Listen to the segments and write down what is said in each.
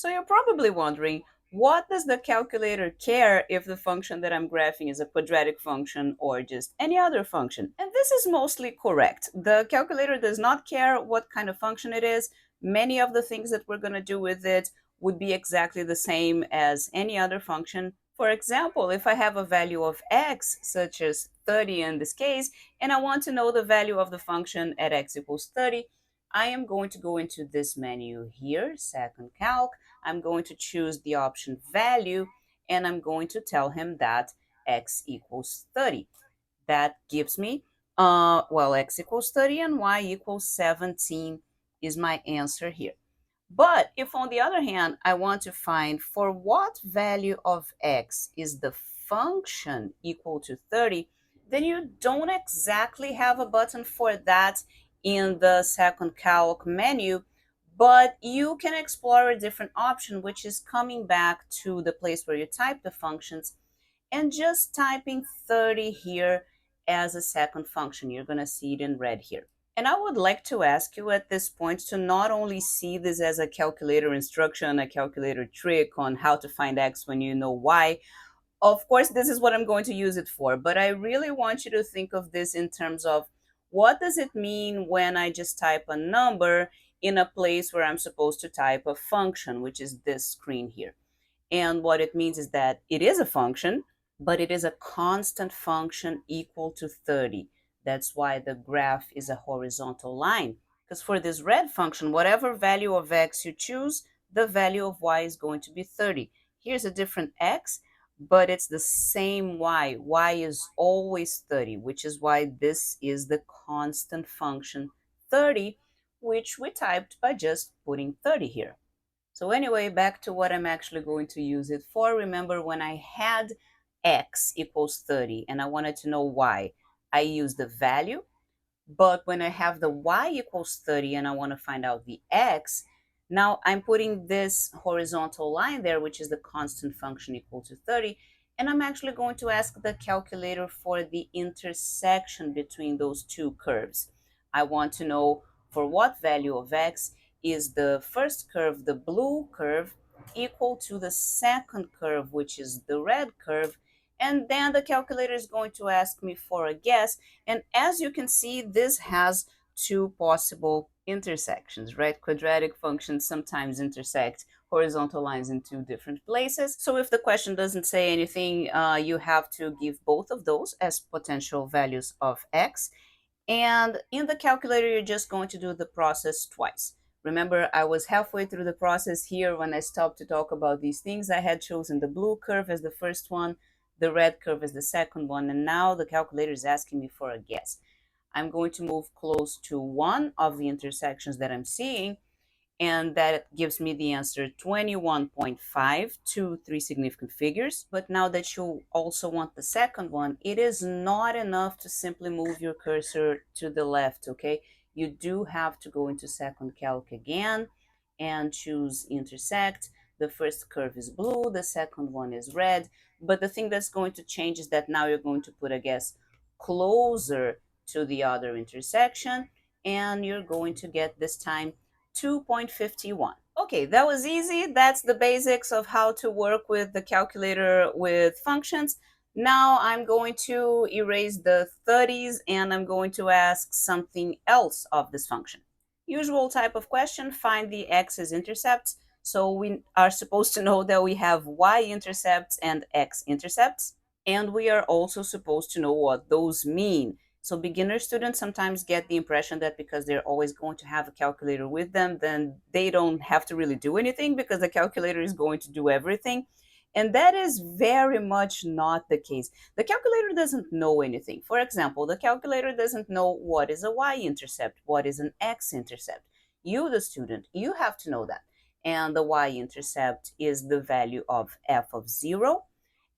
So you're probably wondering, what does the calculator care if the function that I'm graphing is a quadratic function or just any other function? And this is mostly correct. The calculator does not care what kind of function it is. Many of the things that we're going to do with it would be exactly the same as any other function. For example, if I have a value of x, such as 30 in this case, and I want to know the value of the function at x equals 30, I am going to go into this menu here, second calc. I'm going to choose the option value, and I'm going to tell him that x equals 30. That gives me, well, x equals 30 and y equals 17 is my answer here. But if on the other hand, I want to find for what value of x is the function equal to 30, then you don't exactly have a button for that in the second calc menu, but you can explore a different option, which is coming back to the place where you type the functions and just typing 30 here as a second function. You're going to see it in red here. And I would like to ask you at this point to not only see this as a calculator instruction, a calculator trick on how to find x when you know y. Of course, this is what I'm going to use it for, but I really want you to think of this in terms of what does it mean when I just type a number in a place where I'm supposed to type a function, which is this screen here. And what it means is that it is a function, but it is a constant function equal to 30. That's why the graph is a horizontal line. Because for this red function, whatever value of x you choose, the value of y is going to be 30. Here's a different x, but it's the same y. Y is always 30, which is why this is the constant function 30, which we typed by just putting 30 here. So anyway, back to what I'm actually going to use it for. Remember when I had x equals 30 and I wanted to know y, I used the value. But when I have the y equals 30 and I want to find out the x, now I'm putting this horizontal line there, which is the constant function equal to 30. And I'm actually going to ask the calculator for the intersection between those two curves. I want to know for what value of x is the first curve, the blue curve, equal to the second curve, which is the red curve. And then the calculator is going to ask me for a guess. And as you can see, this has two possible intersections, right? Quadratic functions sometimes intersect horizontal lines in two different places. So if the question doesn't say anything, you have to give both of those as potential values of x. And in the calculator, you're just going to do the process twice. Remember, I was halfway through the process here when I stopped to talk about these things. I had chosen the blue curve as the first one, the red curve as the second one, and now the calculator is asking me for a guess. I'm going to move close to one of the intersections that I'm seeing, and that gives me the answer 21.5 to three significant figures. But now that you also want the second one, it is not enough to simply move your cursor to the left, okay? You do have to go into second calc again and choose intersect. The first curve is blue, the second one is red, but the thing that's going to change is that now you're going to put, I guess, closer to the other intersection, and you're going to get this time 2.51. Okay, that was easy. That's the basics of how to work with the calculator with functions. Now I'm going to erase the 30s and I'm going to ask something else of this function. Usual type of question, find the x-intercepts. So we are supposed to know that we have y-intercepts and x-intercepts. And we are also supposed to know what those mean. So beginner students sometimes get the impression that because they're always going to have a calculator with them, then they don't have to really do anything because the calculator is going to do everything. And that is very much not the case. The calculator doesn't know anything. For example, the calculator doesn't know what is a y-intercept, what is an x-intercept. You, the student, you have to know that. And the y-intercept is the value of f of 0,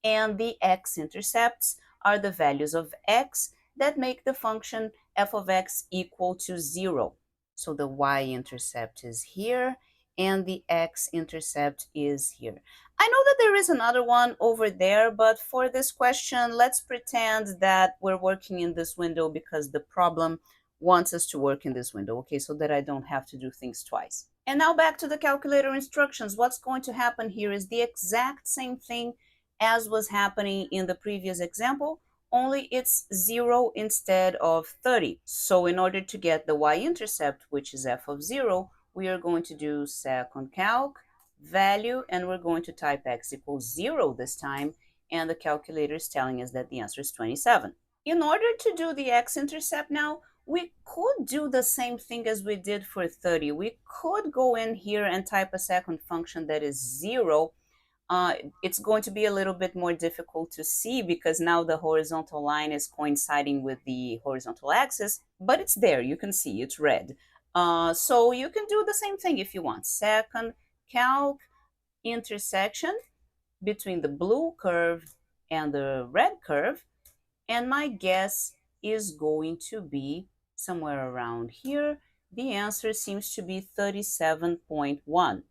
and the x-intercepts are the values of x that make the function f of x equal to 0. So the y-intercept is here, and the x-intercept is here. I know that there is another one over there, but for this question, let's pretend that we're working in this window because the problem wants us to work in this window, okay, so that I don't have to do things twice. And now back to the calculator instructions. What's going to happen here is the exact same thing as was happening in the previous example, only it's 0 instead of 30. So in order to get the y-intercept, which is f of 0, we are going to do second calc value, and we're going to type x equals 0 this time, and the calculator is telling us that the answer is 27. In order to do the x-intercept now, we could do the same thing as we did for 30. We could go in here and type a second function that is 0. It's going to be a little bit more difficult to see because now the horizontal line is coinciding with the horizontal axis, but it's there. You can see it's red. So you can do the same thing if you want. Second calc intersection between the blue curve and the red curve, and my guess is going to be somewhere around here. The answer seems to be 37.1.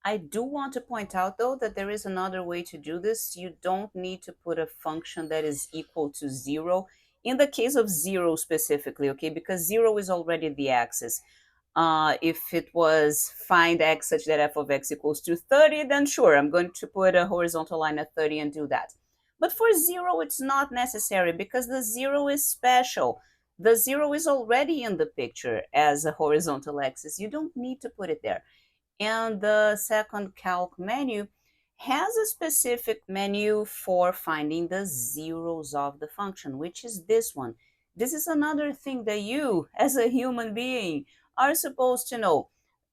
I do want to point out though that there is another way to do this. You don't need to put a function that is equal to 0. In the case of 0 specifically, okay, because 0 is already the axis. If it was find x such that f of x equals to 30, then sure, I'm going to put a horizontal line at 30 and do that. But for 0, it's not necessary because the 0 is special. The 0 is already in the picture as a horizontal axis. You don't need to put it there. And the second calc menu has a specific menu for finding the zeros of the function, which is this one. This is another thing that you, as a human being, are supposed to know.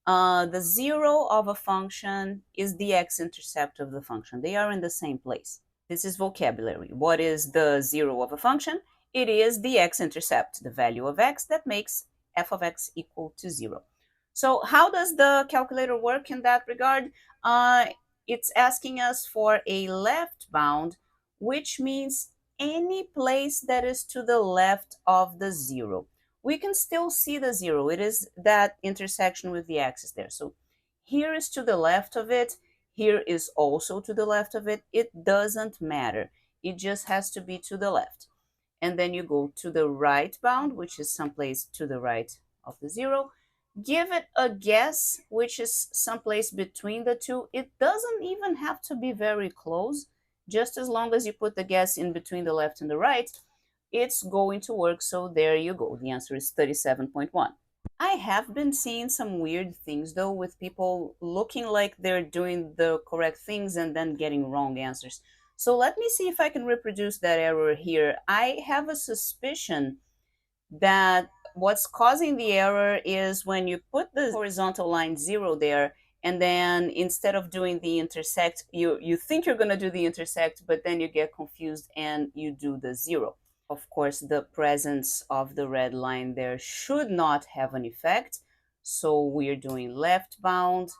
The zero of a function is the x-intercept of the function. They are in the same place. This is vocabulary. What is the zero of a function? It is the x-intercept, the value of x that makes f of x equal to 0. So how does the calculator work in that regard? Uh, it's asking us for a left bound, which means any place that is to the left of the 0. We can still see the 0. It is that intersection with the axis there. So here is to the left of it. Here is also to the left of it. It doesn't matter. It just has to be to the left. And then you go to the right bound, which is someplace to the right of the 0. Give it a guess, which is someplace between the two. It doesn't even have to be very close. Just as long as you put the guess in between the left and the right, it's going to work. So there you go. The answer is 37.1. I have been seeing some weird things though with people looking like they're doing the correct things and then getting wrong answers. So let me see if I can reproduce that error here. I have a suspicion that what's causing the error is when you put the horizontal line 0 there, and then instead of doing the intersect, you think you're going to do the intersect, but then you get confused and you do the 0. Of course, the presence of the red line there should not have an effect. So we're doing left bound,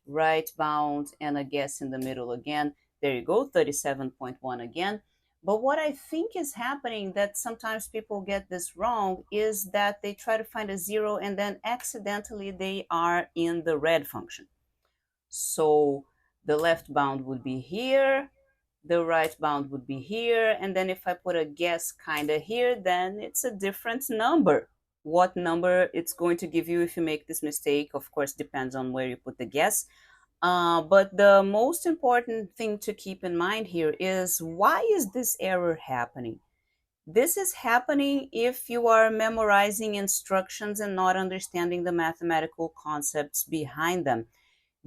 right bound, and a guess in the middle again. There you go, 37.1 again. But what I think is happening that sometimes people get this wrong is that they try to find a 0 and then accidentally they are in the red function. So the left bound would be here, the right bound would be here, and then if I put a guess kind of here, then it's a different number. What number it's going to give you if you make this mistake, of course, depends on where you put the guess. But the most important thing to keep in mind here is, why is this error happening? This is happening if you are memorizing instructions and not understanding the mathematical concepts behind them.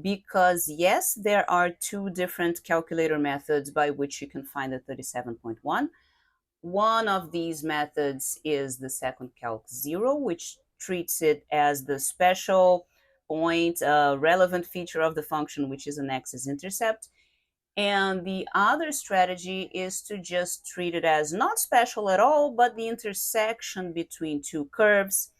Because yes, there are two different calculator methods by which you can find the 37.1. One of these methods is the second calc 0, which treats it as the special point, relevant feature of the function, which is an axis intercept. And the other strategy is to just treat it as not special at all, but the intersection between two curves,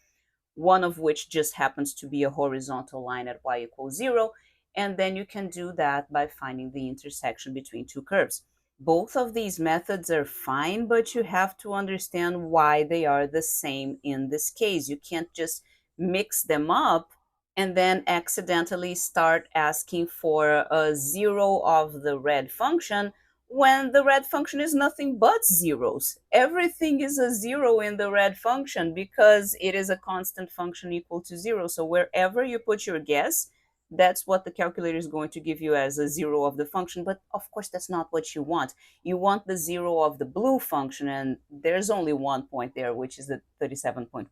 one of which just happens to be a horizontal line at y equals 0. And then you can do that by finding the intersection between two curves. Both of these methods are fine, but you have to understand why they are the same in this case. You can't just mix them up and then accidentally start asking for a 0 of the red function when the red function is nothing but zeros. Everything is a 0 in the red function because it is a constant function equal to 0. So wherever you put your guess, that's what the calculator is going to give you as a zero of the function. But of course, that's not what you want. You want the zero of the blue function, and there's only one point there, which is the 37.1.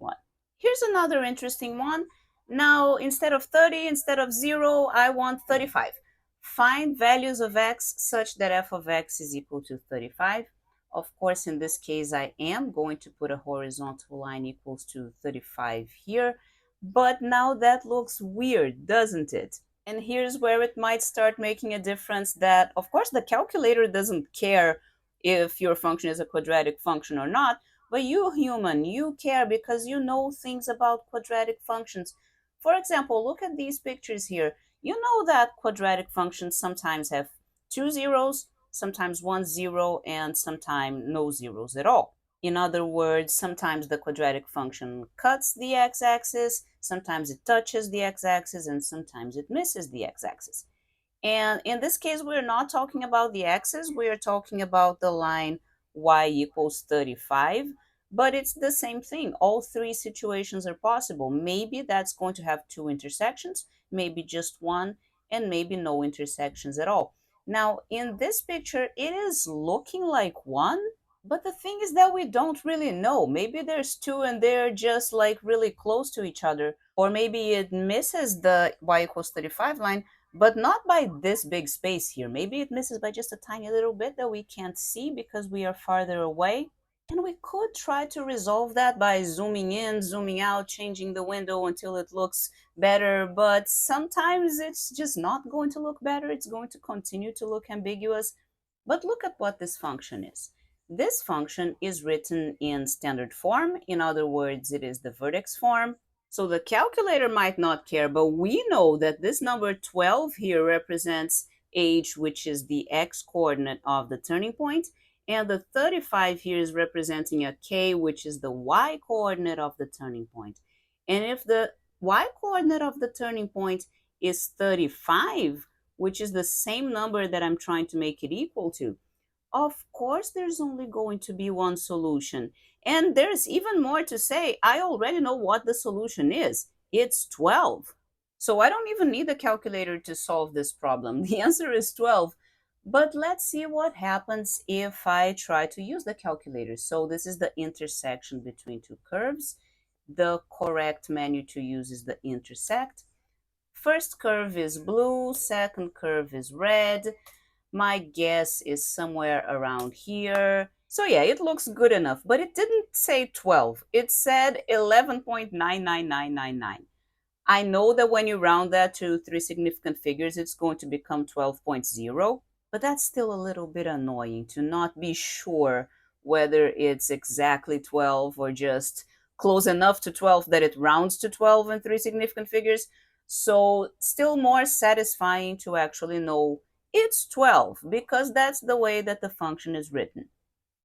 Here's another interesting one. Now, instead of 30, instead of 0, I want 35. Find values of x such that f of x is equal to 35. Of course, in this case, I am going to put a horizontal line equals to 35 here. But now that looks weird, doesn't it? And here's where it might start making a difference that, of course, the calculator doesn't care if your function is a quadratic function or not, but you, human, you care because you know things about quadratic functions. For example, look at these pictures here. You know that quadratic functions sometimes have two zeros, sometimes one zero, and sometimes no zeros at all. In other words, sometimes the quadratic function cuts the x-axis, sometimes it touches the x-axis, and sometimes it misses the x-axis. And in this case, we're not talking about the x's, we're talking about the line y equals 35, but it's the same thing. All three situations are possible. Maybe that's going to have two intersections, maybe just one, and maybe no intersections at all. Now, in this picture, it is looking like one, but the thing is that we don't really know. Maybe there's two and they're just like really close to each other. Or maybe it misses the y equals 35 line, but not by this big space here. Maybe it misses by just a tiny little bit that we can't see because we are farther away. And we could try to resolve that by zooming in, zooming out, changing the window until it looks better, but sometimes it's just not going to look better. It's going to continue to look ambiguous. But look at what this function is. This function is written in standard form. In other words, it is the vertex form. So the calculator might not care, but we know that this number 12 here represents h, which is the x-coordinate of the turning point, and the 35 here is representing a k, which is the y-coordinate of the turning point. And if the y-coordinate of the turning point is 35, which is the same number that I'm trying to make it equal to, of course there's only going to be one solution. And there's even more to say. I already know what the solution is. It's 12. So I don't even need a calculator to solve this problem. The answer is 12. But let's see what happens if I try to use the calculator. So this is the intersection between two curves. The correct menu to use is the intersect. First curve is blue, second curve is red. My guess is somewhere around here. So yeah, it looks good enough, but it didn't say 12. It said 11.99999. I know that when you round that to three significant figures, it's going to become 12.0, but that's still a little bit annoying to not be sure whether it's exactly 12 or just close enough to 12 that it rounds to 12 in three significant figures. So still more satisfying to actually know it's 12 because that's the way that the function is written.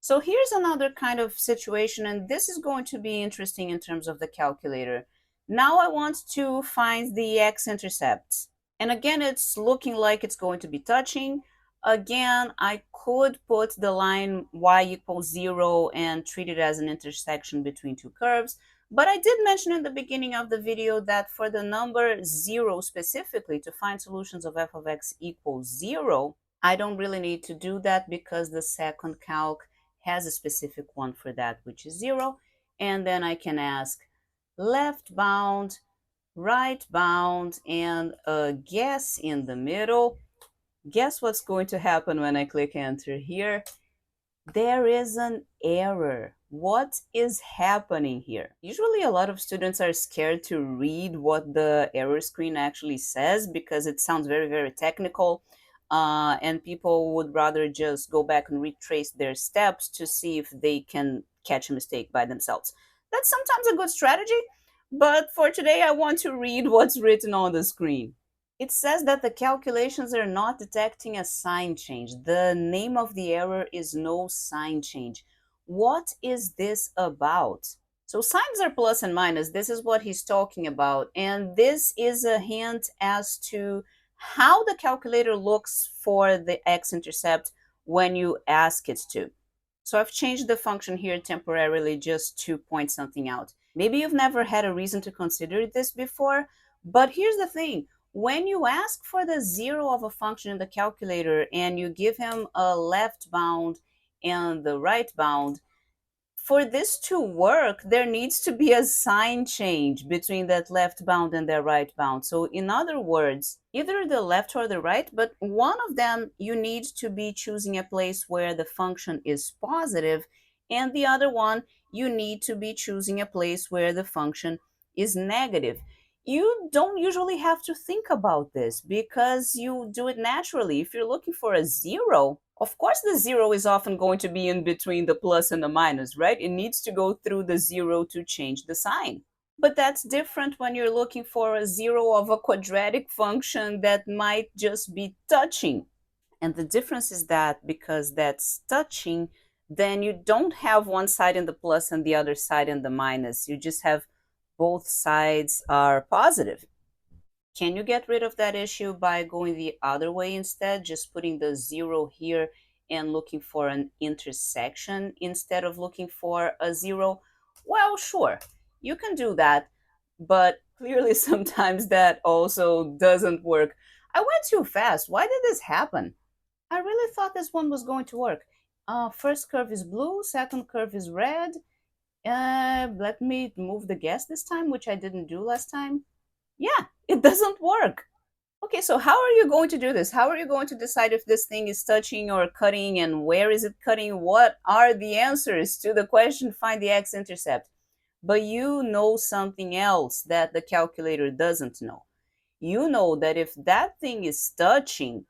So here's another kind of situation, and this is going to be interesting in terms of the calculator. Now I want to find the x-intercepts. And again, it's looking like it's going to be touching. Again, I could put the line y equals 0 and treat it as an intersection between two curves. But I did mention in the beginning of the video that for the number 0 specifically, to find solutions of f of x equals 0, I don't really need to do that because the second calc has a specific one for that, which is 0. And then I can ask left bound, right bound, and a guess in the middle. Guess what's going to happen when I click enter here? There is an error. What is happening here? Usually a lot of students are scared to read what the error screen actually says because it sounds very, very technical. And people would rather just go back and retrace their steps to see if they can catch a mistake by themselves. That's sometimes a good strategy, but for today I want to read what's written on the screen. It says that the calculations are not detecting a sign change. The name of the error is no sign change. What is this about? So signs are plus and minus. This is what he's talking about. And this is a hint as to how the calculator looks for the x-intercept when you ask it to. So I've changed the function here temporarily just to point something out. Maybe you've never had a reason to consider this before, but here's the thing. when you ask for the zero of a function in the calculator and you give him a left bound and the right bound, for this to work, there needs to be a sign change between that left bound and that right bound. So in other words, either the left or the right, but one of them you need to be choosing a place where the function is positive, and the other one you need to be choosing a place where the function is negative. You don't usually have to think about this because you do it naturally. If you're looking for a zero, of course the zero is often going to be in between the plus and the minus, right? It needs to go through the zero to change the sign. But that's different when you're looking for a zero of a quadratic function that might just be touching. And the difference is that because that's touching, then you don't have one side in the plus and the other side in the minus. You just have both sides are positive. Can you get rid of that issue by going the other way instead, just putting the zero here and looking for an intersection instead of looking for a zero? Well, sure, you can do that, but clearly sometimes that also doesn't work. I went too fast. Why did this happen? I really thought this one was going to work. First curve is blue, second curve is red. Let me move the guess this time, which I didn't do last time. Yeah, it doesn't work. Okay, so how are you going to do this? How are you going to decide if this thing is touching or cutting, and where is it cutting? What are the answers to the question, find the x-intercept? But you know something else that the calculator doesn't know. You know that if that thing is touching,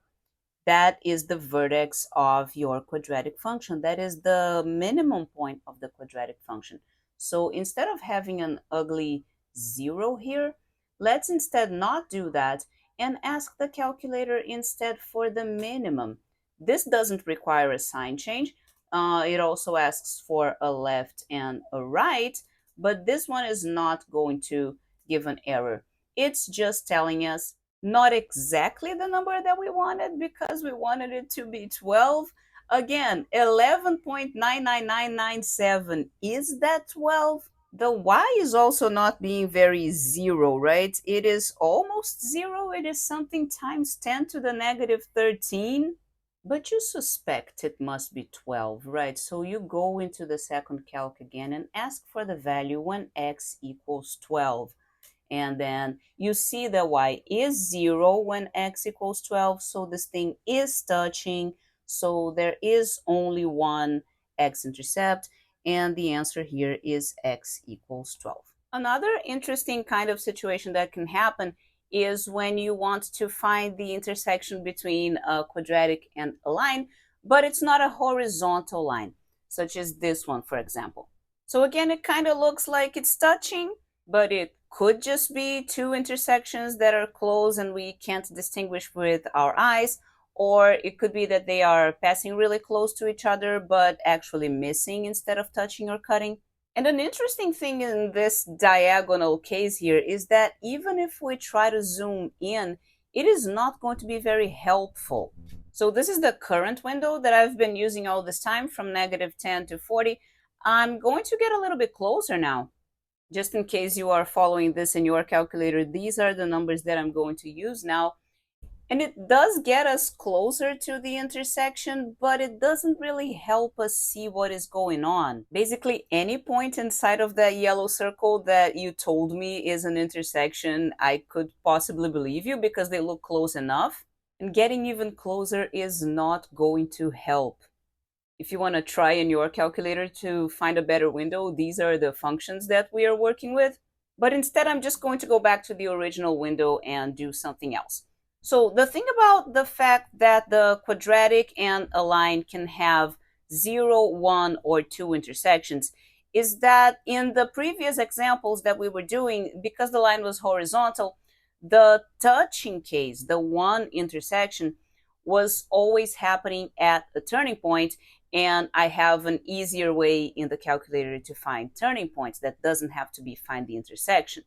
that is the vertex of your quadratic function. That is the minimum point of the quadratic function. So instead of having an ugly zero here, let's instead not do that and ask the calculator instead for the minimum. This doesn't require a sign change. It also asks for a left and a right, but this one is not going to give an error. It's just telling us not exactly the number that we wanted because we wanted it to be 12. Again, 11.99997, is that 12? The y is also not being very zero, right? It is almost zero. It is something times 10 to the negative 13. But you suspect it must be 12, right? So you go into the second calc again and ask for the value when x equals 12. And then you see that y is 0 when x equals 12, so this thing is touching, so there is only one x-intercept, and the answer here is x equals 12. Another interesting kind of situation that can happen is when you want to find the intersection between a quadratic and a line, but it's not a horizontal line, such as this one, for example. So again, it kind of looks like it's touching, but it could just be two intersections that are close and we can't distinguish with our eyes, or it could be that they are passing really close to each other but actually missing instead of touching or cutting. And an interesting thing in this diagonal case here is that even if we try to zoom in, it is not going to be very helpful. So this is the current window that I've been using all this time from negative 10 to 40. I'm going to get a little bit closer now. Just in case you are following this in your calculator, these are the numbers that I'm going to use now. And it does get us closer to the intersection, but it doesn't really help us see what is going on. Basically, any point inside of that yellow circle that you told me is an intersection, I could possibly believe you because they look close enough. And getting even closer is not going to help. If you want to try in your calculator to find a better window, these are the functions that we are working with. But instead, I'm just going to go back to the original window and do something else. So the thing about the fact that the quadratic and a line can have 0, 1, or 2 intersections is that in the previous examples that we were doing, because the line was horizontal, the touching case, the one intersection, was always happening at a turning point, and I have an easier way in the calculator to find turning points that doesn't have to be find the intersection.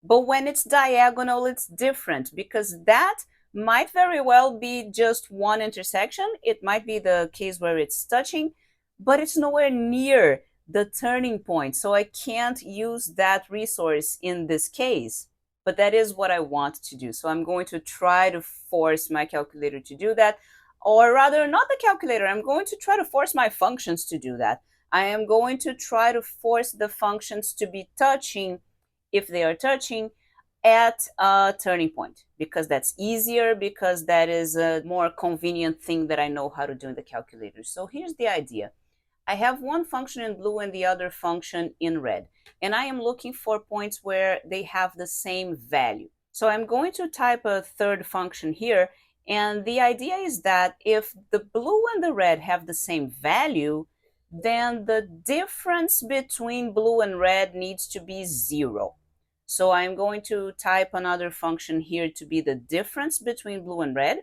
But when it's diagonal, it's different because that might very well be just one intersection. It might be the case where it's touching, but it's nowhere near the turning point. So I can't use that resource in this case. but that is what I want to do. So I'm going to try to force my calculator to do that, or rather, not the calculator. I'm going to try to force my functions to do that. I am going to try to force the functions to be touching, if they are touching, at a turning point, because that's easier, because that is a more convenient thing that I know how to do in the calculator. So here's the idea. I have one function in blue and the other function in red, and I am looking for points where they have the same value. So I'm going to type a third function here, and the idea is that if the blue and the red have the same value, then the difference between blue and red needs to be 0. So I'm going to type another function here to be the difference between blue and red.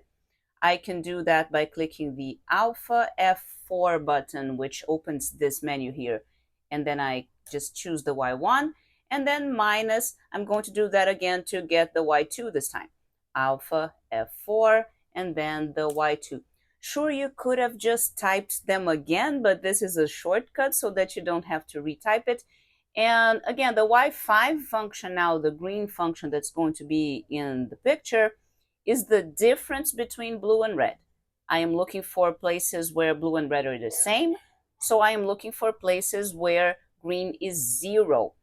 I can do that by clicking the alpha F4 button, which opens this menu here. And then I just choose the Y1, and then minus, I'm going to do that again to get the Y2 this time. Alpha F4, and then the Y2. Sure, you could have just typed them again, but this is a shortcut so that you don't have to retype it. And again, the Y5 function now, the green function that's going to be in the picture, is the difference between blue and red. I am looking for places where blue and red are the same. So I am looking for places where green is 0.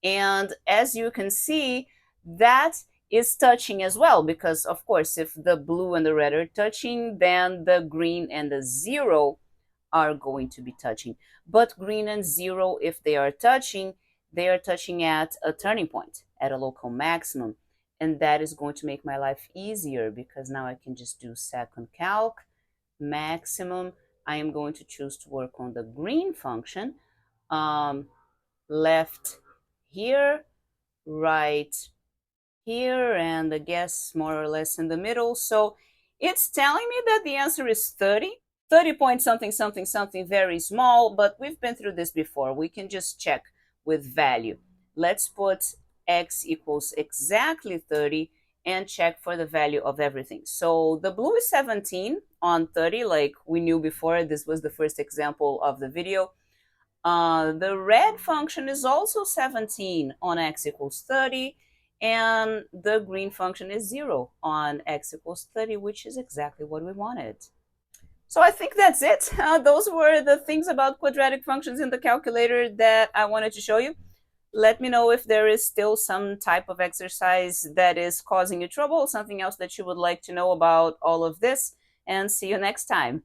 And as you can see, that is touching as well, because of course, if the blue and the red are touching, then the green and the 0 are going to be touching. But green and 0, if they are touching at a turning point, at a local maximum. And that is going to make my life easier, because now I can just do second calc, maximum. I am going to choose to work on the green function, left here, right here, and I guess more or less in the middle. So it's telling me that the answer is 30. 30 point something, something, something, very small, but we've been through this before. We can just check with value. Let's put x equals exactly 30 and check for the value of everything. So the blue is 17 on 30, like we knew before. This was the first example of the video. The red function is also 17 on x equals 30, and the green function is 0 on x equals 30, which is exactly what we wanted. So I think that's it. Those were the things about quadratic functions in the calculator that I wanted to show you. Let me know if there is still some type of exercise that is causing you trouble, something else that you would like to know about all of this, and see you next time.